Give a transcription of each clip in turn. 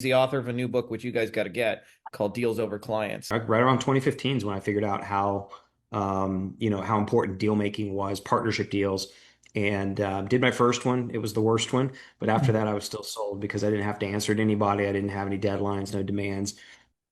The author of a new book, which you guys got to get, called Deals Over Clients. Right around 2015 is when I figured out how important deal making was, partnership deals, and did my first one. It was the worst one, but after that, I was still sold because I didn't have to answer to anybody. I didn't have any deadlines, no demands.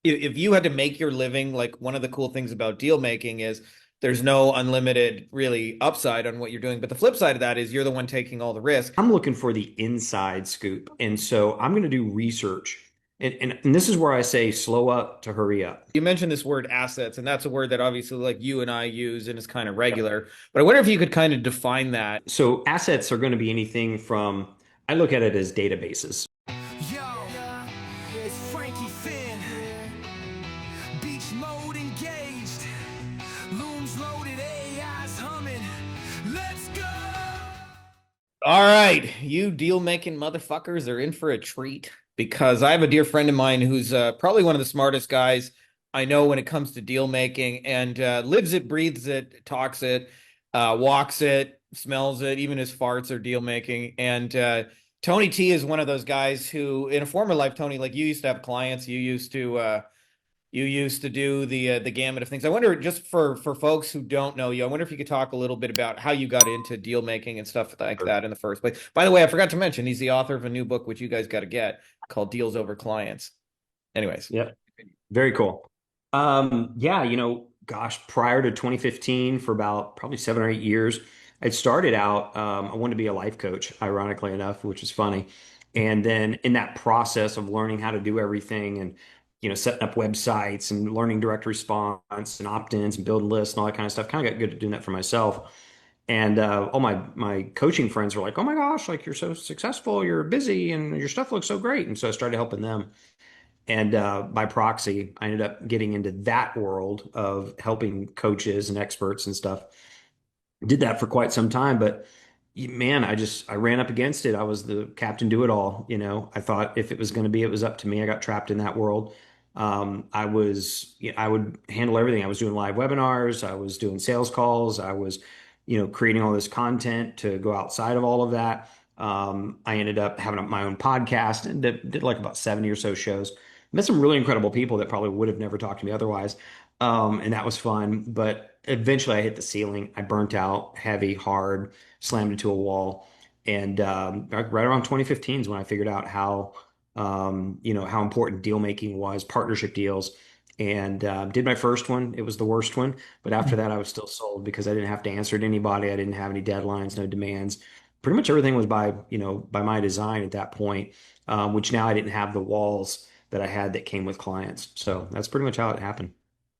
If you had to make your living, like one of the cool things about deal making is there's no unlimited really upside on what you're doing. But the flip side of that is you're the one taking all the risk. I'm looking for the inside scoop, and so I'm going to do research, and this is where I say slow up to hurry up. You mentioned this word assets, and that's a word that obviously like you and I use and is kind of regular. But I wonder if you could kind of define that. So assets are going to be anything from, I look at it as databases. Yo, it's Frankie Finn. Beach mode engaged. Looms loaded, AI's humming. Let's go. All right, you deal making motherfuckers are in for a treat because I have a dear friend of mine who's probably one of the smartest guys I know when it comes to deal making and lives it, breathes it, talks it, walks it, smells it, even his farts are deal making. And Tony T is one of those guys who, in a former life, Tony, like you used to have clients, you used to do the gamut of things. I wonder, just for folks who don't know you, I wonder if you could talk a little bit about how you got into deal making and stuff like that in the first place. By the way, I forgot to mention he's the author of a new book which you guys got to get called Deals Over Clients. Anyways. Yeah, very cool. Yeah, gosh, prior to 2015, for about probably 7 or 8 years, I'd started out, I wanted to be a life coach, ironically enough, which is funny. And then in that process of learning how to do everything and, setting up websites and learning direct response and opt-ins and building lists and all that kind of stuff, kind of got good at doing that for myself. And all my coaching friends were like, "Oh my gosh, like you're so successful, you're busy, and your stuff looks so great." And so I started helping them. And by proxy, I ended up getting into that world of helping coaches and experts and stuff. Did that for quite some time, but man, I ran up against it. I was the captain do it all. I thought if it was going to be, it was up to me. I got trapped in that world. I would handle everything. I was doing live webinars. I was doing sales calls. I was, creating all this content to go outside of all of that. I ended up having my own podcast and did like about 70 or so shows. Met some really incredible people that probably would have never talked to me otherwise. And that was fun. But eventually I hit the ceiling. I burnt out heavy, hard, slammed into a wall. And right around 2015 is when I figured out how important deal making was, partnership deals. And did my first one. It was the worst one. But after that, I was still sold because I didn't have to answer to anybody. I didn't have any deadlines, no demands. Pretty much everything was by my design at that point, which now I didn't have the walls that I had that came with clients. So that's pretty much how it happened.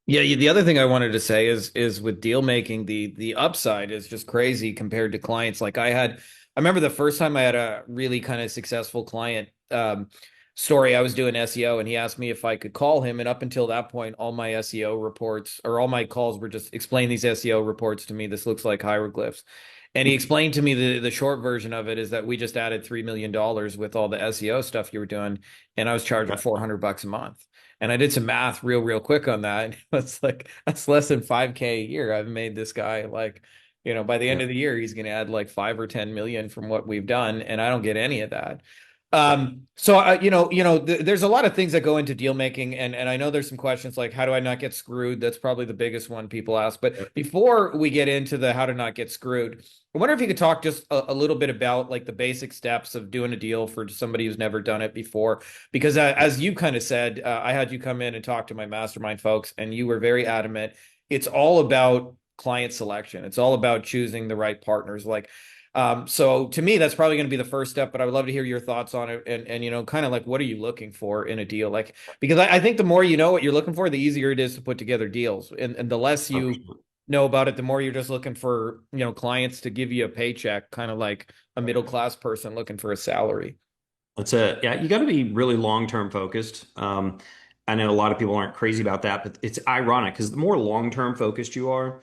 Yeah, the other thing I wanted to say is with deal making, the upside is just crazy compared to clients. I remember the first time I had a really kind of successful client story. I was doing SEO and he asked me if I could call him, and up until that point, all my SEO reports or all my calls were just explain these SEO reports to me. This looks like hieroglyphs. And he explained to me the short version of it is that we just added $3 million with all the SEO stuff you were doing, and I was charging $400 a month. And I did some math real quick on that. And it's like that's less than 5K a year. I've made this guy like, by the end Yeah. of the year, he's gonna add like 5 or 10 million from what we've done, and I don't get any of that. So there's a lot of things that go into deal making, and I know there's some questions like how do I not get screwed? That's probably the biggest one people ask. But before we get into the how to not get screwed, I wonder if you could talk just a little bit about like the basic steps of doing a deal for somebody who's never done it before. Because as you kind of said, I had you come in and talk to my mastermind folks, and you were very adamant. It's all about client selection. It's all about choosing the right partners. So to me, that's probably going to be the first step, but I would love to hear your thoughts on it and kind of like what are you looking for in a deal? Like, because I think the more you know what you're looking for, the easier it is to put together deals. And the less you 100%. know about it, the more you're just looking for, clients to give you a paycheck, kind of like a middle class person looking for a salary. Yeah, you got to be really long-term focused. I know a lot of people aren't crazy about that, but it's ironic because the more long-term focused you are,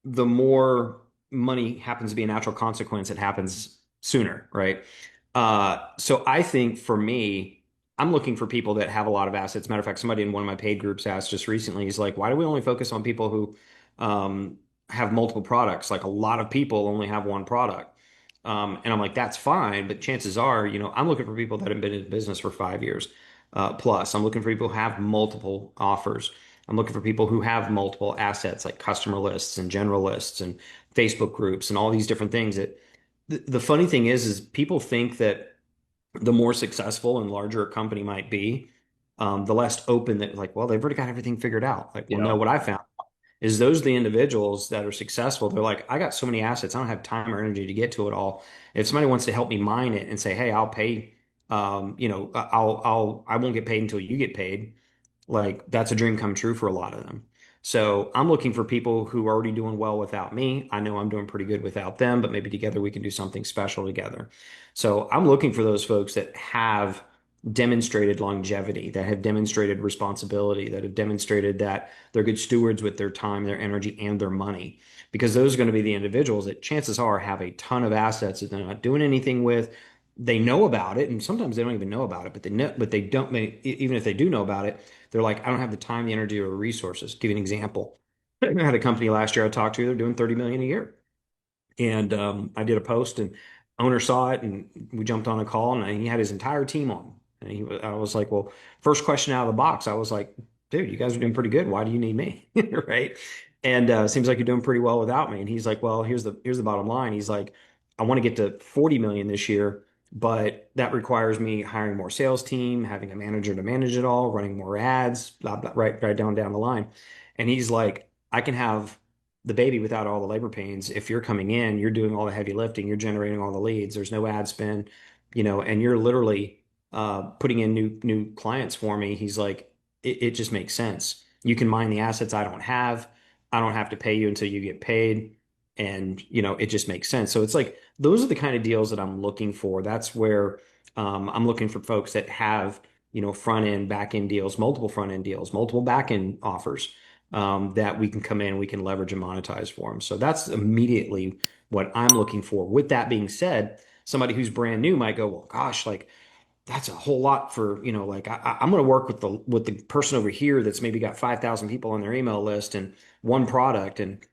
the more money happens to be a natural consequence. It happens sooner, right? So I think for me, I'm looking for people that have a lot of assets. Matter of fact, somebody in one of my paid groups asked just recently, he's like, why do we only focus on people who have multiple products? Like a lot of people only have one product. And I'm like, that's fine, but chances are, I'm looking for people that have been in business for 5 years. plus. I'm looking for people who have multiple offers. I'm looking for people who have multiple assets like customer lists and general lists and Facebook groups and all these different things. That the funny thing is people think that the more successful and larger a company might be, the less open that like, well, they've already got everything figured out. Like, well, Yeah. no, what I found is those are the individuals that are successful. They're like, I got so many assets, I don't have time or energy to get to it all. If somebody wants to help me mine it and say, hey, I'll pay, I won't get paid until you get paid, like that's a dream come true for a lot of them. So I'm looking for people who are already doing well without me. I know I'm doing pretty good without them, but maybe together we can do something special together. So I'm looking for those folks that have demonstrated longevity, that have demonstrated responsibility, that have demonstrated that they're good stewards with their time, their energy, and their money. Because those are going to be the individuals that chances are have a ton of assets that they're not doing anything with. They know about it, and sometimes they don't even know about it, but they know, but they don't, even if they do know about it, they're like, I don't have the time, the energy, or resources. Give you an example. I had a company last year I talked to, they're doing 30 million a year. And I did a post and owner saw it and we jumped on a call and he had his entire team on. And I was like, well, first question out of the box, I was like, dude, you guys are doing pretty good. Why do you need me? Right. And seems like you're doing pretty well without me. And he's like, well, here's the bottom line. He's like, I want to get to 40 million this year, but that requires me hiring more sales team, having a manager to manage it all, running more ads, blah, blah, right down the line. And he's like, I can have the baby without all the labor pains. If you're coming in, you're doing all the heavy lifting, you're generating all the leads, there's no ad spend, and you're literally putting in new clients for me. He's like, it just makes sense. You can mine the assets I don't have. I don't have to pay you until you get paid. And, it just makes sense. So it's like, those are the kind of deals that I'm looking for. That's where I'm looking for folks that have, front end, back end deals, multiple front end deals, multiple back end offers that we can come in and we can leverage and monetize for them. So that's immediately what I'm looking for. With that being said, somebody who's brand new might go, well, gosh, like that's a whole lot for, like I'm going to work with the person over here that's maybe got 5,000 people on their email list and one product. And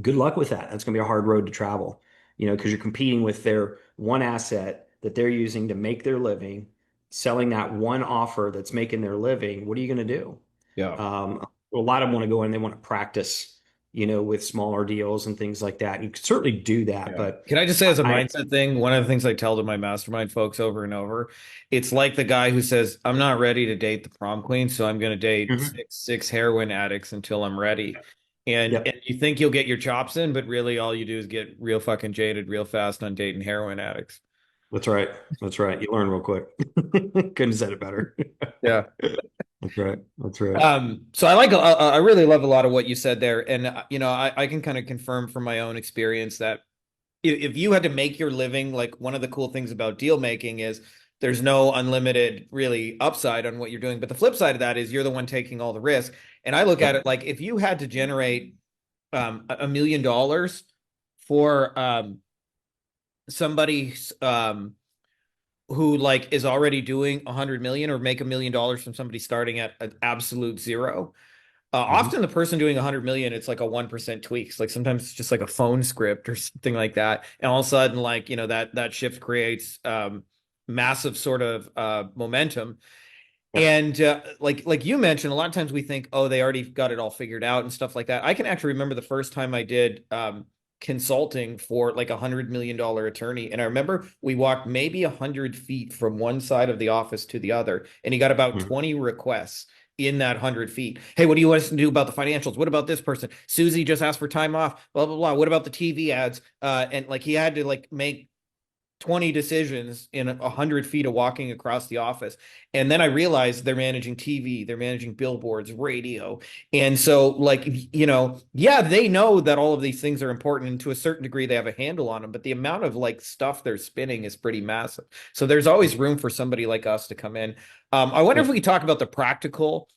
good luck with that. That's going to be a hard road to travel, because you're competing with their one asset that they're using to make their living, selling that one offer that's making their living. What are you going to do? Yeah. A lot of them want to go in, they want to practice, with smaller deals and things like that. You can certainly do that, Yeah. but Can I just say as a I, mindset thing, one of the things I tell to my mastermind folks over and over, it's like the guy who says, I'm not ready to date the prom queen, so I'm going to date Mhm. six heroin addicts until I'm ready. And Yep, you think you'll get your chops in, but really all you do is get real fucking jaded real fast on dating heroin addicts. that's right. That's right. You learn real quick. Couldn't have said it better. Yeah. That's right. That's right. So I really love a lot of what you said there. And, I can kind of confirm from my own experience that if you had to make your living, like one of the cool things about deal making is there's no unlimited really upside on what you're doing. But the flip side of that is you're the one taking all the risk. And I look at Yep. it like if you had to generate $1 million for somebody who like is already doing 100 million or make $1 million from somebody starting at an absolute zero. Mhm. Often the person doing 100 million, it's like a 1% tweaks. Like sometimes it's just like a phone script or something like that. And all of a sudden, like, that shift creates massive sort of momentum. Yep. And like you mentioned, a lot of times we think, oh, they already got it all figured out and stuff like that. I can actually remember the first time I did consulting for like $100 million attorney. And I remember we walked maybe 100 feet from one side of the office to the other, and he got about Mhm. 20 requests in that 100 feet. Hey, what do you want us to do about the financials? What about this person? Susie just asked for time off, blah, blah, blah. What about the TV ads? And like he had to like make 20 decisions in 100 feet of walking across the office. And then I realized they're managing TV, they're managing billboards, radio. And so, like, yeah, they know that all of these things are important. And to a certain degree, they have a handle on them. But the amount of like stuff they're spinning is pretty massive. So there's always room for somebody like us to come in. I wonder if we Yep. could talk about the practical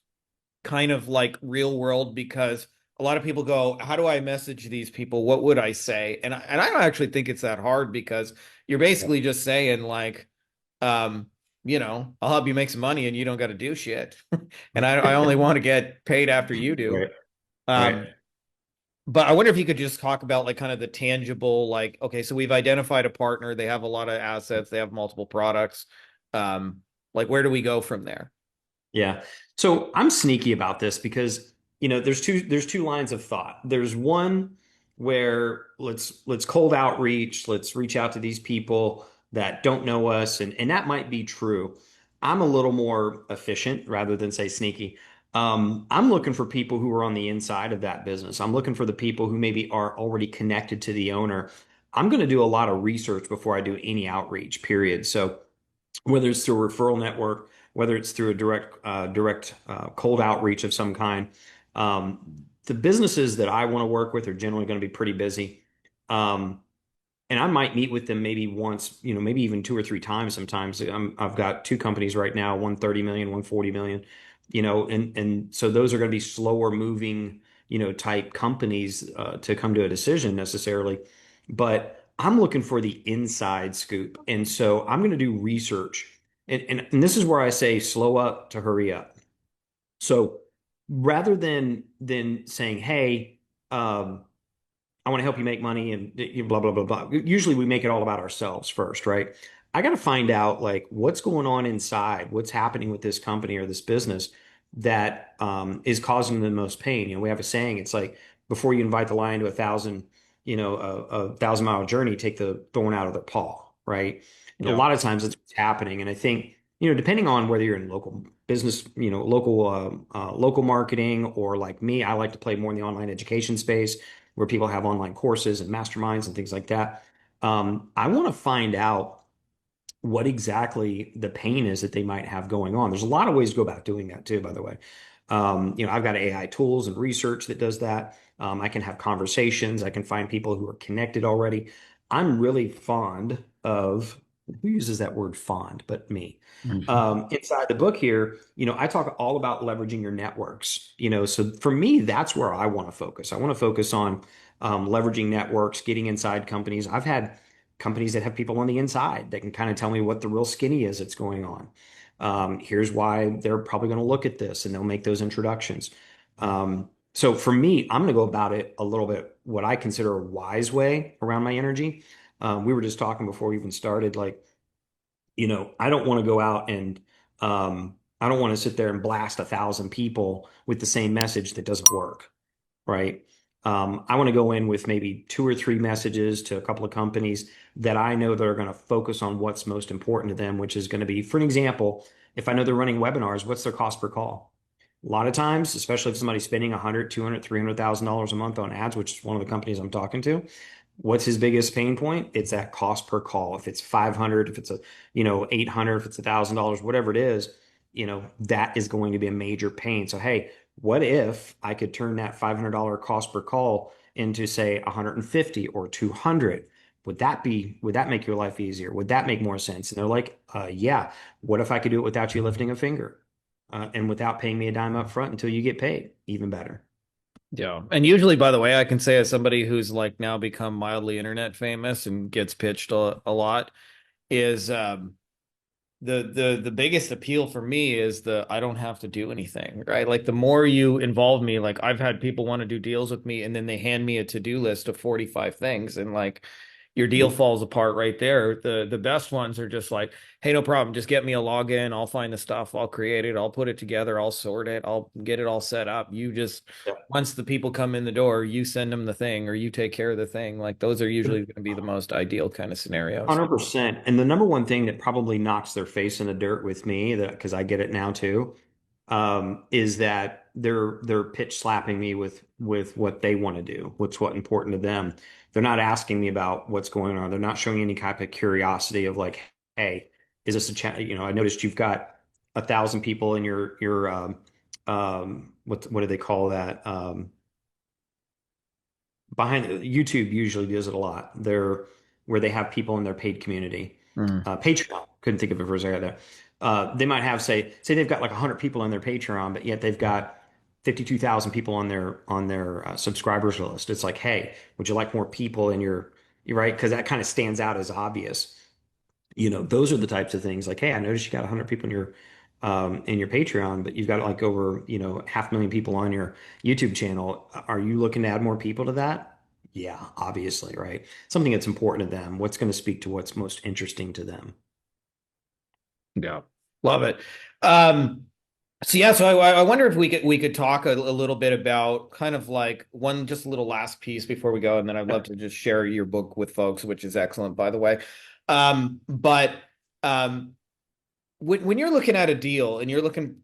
kind of like real world, because a lot of people go, how do I message these people? What would I say? And I don't actually think it's that hard, because you're Yep. basically just saying like, um, I'll help you make some money and you don't got to do shit. And I only want to get paid after you do. Right. Right. Um, but I wonder if you could just talk about like kind of the tangible, like, okay, so we've identified a partner, they have a lot of assets, they have multiple products. Like where do we go from there? Yeah. So I'm sneaky about this because, there's two lines of thought. There's one where let's cold outreach, let's reach out to these people that don't know us, and that might be true. I'm a little more efficient rather than say sneaky. I'm looking for people who are on the inside of that business. I'm looking for the people who maybe are already connected to the owner. I'm going to do a lot of research before I do any outreach, period. So whether it's through a referral network, whether it's through a direct cold outreach of some kind. The businesses that I want to work with are generally going to be pretty busy. Um, and I might meet with them maybe once, maybe even two or three times sometimes. I've got two companies right now, one 30 million, one 40 million, and so those are going to be slower moving, type companies to come to a decision necessarily. But I'm looking for the inside scoop. And so I'm going to do research. And this is where I say slow up to hurry up. So rather than saying, hey, I want to help you make money and blah, blah, blah, blah. Usually we make it all about ourselves first, right? I got to find out like what's going on inside, what's happening with this company or this business that is causing them the most pain. We have a saying, it's like before you invite the lion to a 1,000 mile journey, take the thorn out of their paw, right? And a Yeah. lot of times it's what's happening. And I think, depending on whether you're in local business, local marketing, or like me, I like to play more in the online education space where people have online courses and masterminds and things like that. I want to find out what exactly the pain is that they might have going on. There's a lot of ways to go about doing that too, by the way. I've got AI tools and research that does that. I can have conversations. I can find people who are connected already. I'm really fond of who uses that word fond, but me. Inside the book here, I talk all about leveraging your networks. So for me, that's where I want to focus. I want to focus on leveraging networks, getting inside companies. I've had companies that have people on the inside that can kind of tell me what the real skinny is that's going on. Here's why they're probably going to look at this, and they'll make those introductions. So for me, I'm going to go about it a little bit what I consider a wise way around my energy. We were just talking before we even started, like, I don't want to go out and I don't want to sit there and blast 1,000 people with the same message that doesn't work, right? I want to go in with maybe two or three messages to a couple of companies that I know that are going to focus on what's most important to them, which is going to be, for an example, if I know they're running webinars, what's their cost per call? A lot of times, especially if somebody's spending 100, 200, $300,000 a month on ads, which is one of the companies I'm talking to, what's his biggest pain point? It's that cost per call. If it's 500, if it's 800, if it's $1,000, whatever it is, that is going to be a major pain. So, hey, what if I could turn that $500 cost per call into say 150 or 200? Would that make your life easier? Would that make more sense? And they're like, yeah. What if I could do it without you lifting a finger, and without paying me a dime up front until you get paid? Even better. Yeah. And usually, by the way, I can say as somebody who's like now become mildly internet famous and gets pitched a lot is the biggest appeal for me is the I don't have to do anything, right? Like the more you involve me, like I've had people want to do deals with me and then they hand me a to-do list of 45 things and like your deal falls apart right there. The best ones are just like, hey, no problem, just get me a login, I'll find the stuff, I'll create it, I'll put it together, I'll sort it, I'll get it all set up. You just once the people come in the door, you send them the thing or you take care of the thing. Like those are usually going to be the most ideal kind of scenarios. 100%. And the number one thing that probably knocks their face in the dirt with me, that because I get it now too, is that they're pitch slapping me with what they want to do, what's important to them. They're not asking me about what's going on. They're not showing any type of curiosity of like, hey, is this a chance? I noticed you've got 1,000 people in your what do they call that? Behind YouTube usually does it a lot. They're where they have people in their paid community. Mm. Patreon, couldn't think of it for a second there. They might have say they've got like 100 people on their Patreon, but yet they've got 52,000 people on their subscribers list. It's like, hey, would you like more people in you're right? Because that kind of stands out as obvious. Those are the types of things like, hey, I noticed you got 100 people in your Patreon, but you've got like over, 500,000 people on your YouTube channel. Are you looking to add more people to that? Yeah, obviously, right? Something that's important to them. What's going to speak to what's most interesting to them? Yeah. Love it. Um, So yeah, so I wonder if we could talk a little bit about kind of like one just a little last piece before we go, and then I'd love Yep. to just share your book with folks, which is excellent, by the way. But um, when you're looking at a deal and you're looking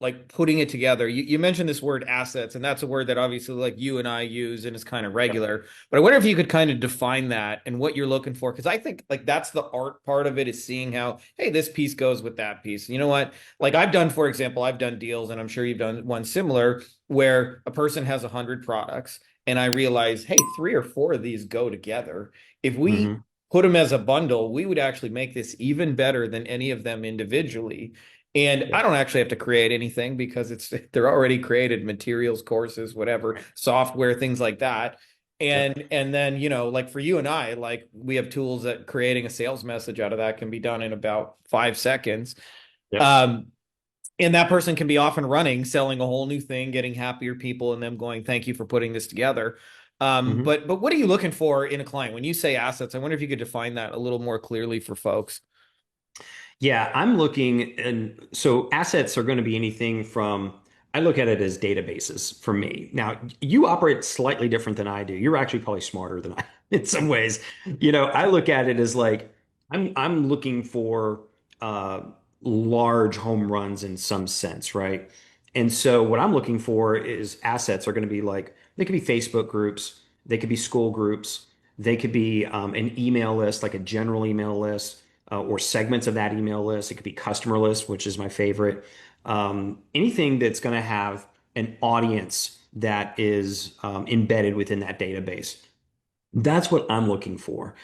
like putting it together, you mentioned this word assets, and that's a word that obviously like you and I use and is kind of Yep. regular. But I wonder if you could kind of define that and what you're looking for, because I think like that's the art part of it is seeing how, hey, this piece goes with that piece. You know what? Like I've done, for example, I've done deals, and I'm sure you've done one similar where a person has 100 products, and I realize, hey, 3 or 4 of these go together. If we Hmm. put them as a bundle, we would actually make this even better than any of them individually. And I Yep. don't actually have to create anything because it's they're already created materials, courses, whatever, software, things like that. Yep. And then, like for you and I, like we have tools that creating a sales message out of that can be done in about 5 seconds. Yep. Um, and that person can be off and running, selling a whole new thing, getting happier people, and them going, "Thank you for putting this together." Hmm. But what are you looking for in a client when you say assets? I wonder if you could define that a little more clearly for folks. Yeah, I'm looking, and so assets are going to be anything from, I look at it as databases for me. Now, you operate slightly different than I do. You're actually probably smarter than I in some ways. I look at it as like I'm looking for uh, large home runs in some sense, right? And so what I'm looking for is assets are going to be like they could be Facebook groups, they could be school groups, they could be an email list, like a general email list or segments of that email list. It could be customer list, which is my favorite. Anything that's going to have an audience that is embedded within that database. That's what I'm looking for.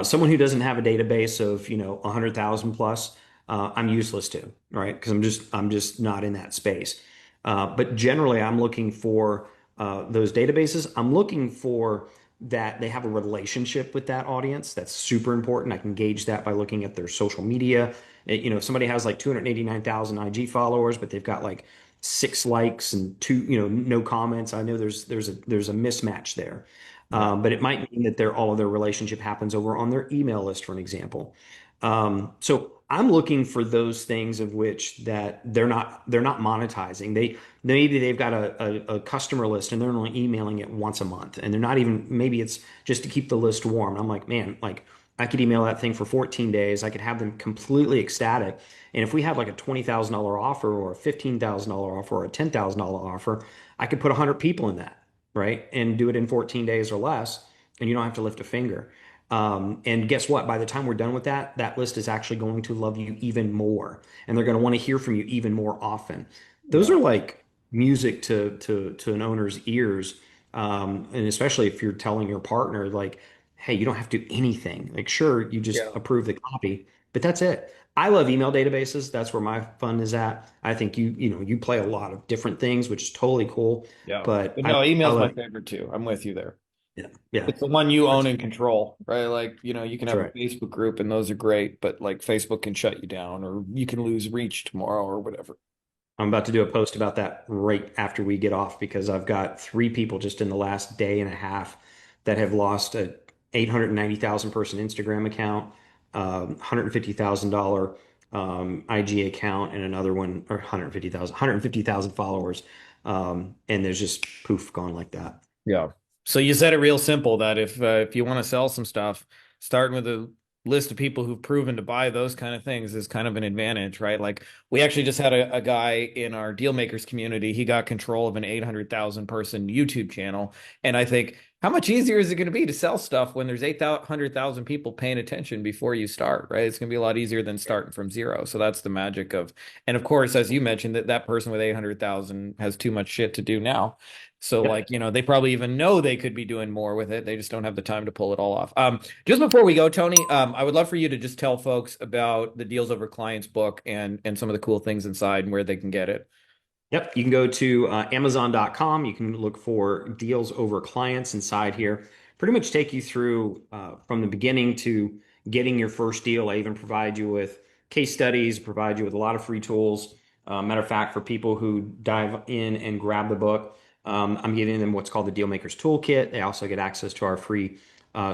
Someone who doesn't have a database of 100,000 plus, I'm useless to, right? Because I'm just not in that space. But generally, I'm looking for those databases. I'm looking for that they have a relationship with that audience. That's super important. I can gauge that by looking at their social media. If somebody has like 289,000 IG followers, but they've got like 6 likes and two, no comments. I know there's a mismatch there. Yeah. But it might mean that all of their relationship happens over on their email list, for an example. So I'm looking for those things of which that they're not monetizing. Maybe they've got a customer list and they're only emailing it once a month, and they're not even maybe it's just to keep the list warm. And I'm like, man, like I could email that thing for 14 days. I could have them completely ecstatic. And if we have like a $20,000 offer or a $15,000 offer or a $10,000 offer, I could put 100 people in that, right? And do it in 14 days or less, and you don't have to lift a finger. And guess what? By the time we're done with that, that list is actually going to love you even more, and they're going to want to hear from you even more often. Those Yeah. are like music to an owner's ears, and especially if you're telling your partner like, "Hey, you don't have to do anything. Like, sure, you just Yeah. approve the copy, but that's it." I love email databases. That's where my fun is at. I think you play a lot of different things, which is totally cool. Yeah. But But I no, I email's my love favorite too. I'm with you there. yeah, yeah. It's the one you own That's and control, right? Like, you can that's have a right. Facebook group and those are great, but like Facebook can shut you down or you can lose reach tomorrow or whatever. I'm about to do a post about that right after we get off because I've got 3 people just in the last day and a half that have lost a 890,000 person Instagram account, $150,000 IG account, and another one or 150,000 followers. And there's just poof gone like that. Yeah. So you said it real simple that if you want to sell some stuff, starting with a list of people who've proven to buy those kind of things is kind of an advantage, right? Like we actually just had a guy in our deal makers community. He got control of an 800,000 person YouTube channel. And I think how much easier is it going to be to sell stuff when there's 800,000 people paying attention before you start, right? It's going to be a lot easier than starting from zero. So that's the magic of, and of course, as you mentioned, that person with 800,000 has too much shit to do now. So like, Yep. they probably even know they could be doing more with it. They just don't have the time to pull it all off. Just before we go, Tony, I would love for you to just tell folks about the Deals Over Clients book and some of the cool things inside and where they can get it. Yep, you can go to Amazon.com. You can look for deals over clients inside here. Pretty much take you through from the beginning to getting your first deal. I even provide you with case studies, provide you with a lot of free tools. Matter of fact, for people who dive in and grab the book, I'm giving them what's called the Dealmakers Toolkit. They also get access to our free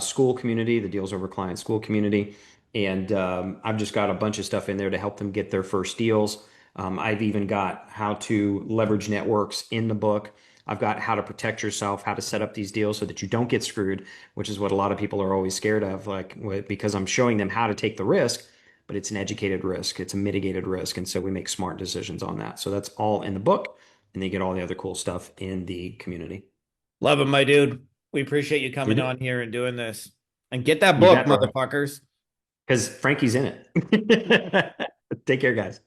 school community, the Deals Over Clients school community. And I've just got a bunch of stuff in there to help them get their first deals. I've even got how to leverage networks in the book. I've got how to protect yourself, how to set up these deals so that you don't get screwed, which is what a lot of people are always scared of, because I'm showing them how to take the risk, but it's an educated risk, it's a mitigated risk, and so we make smart decisions on that. So that's all in the book, and they get all the other cool stuff in the community. Love him, my dude. We appreciate you coming Dude, on here and doing this. And get that you book, bet, bro. motherfuckers. Because Frankie's in it. Take care, guys.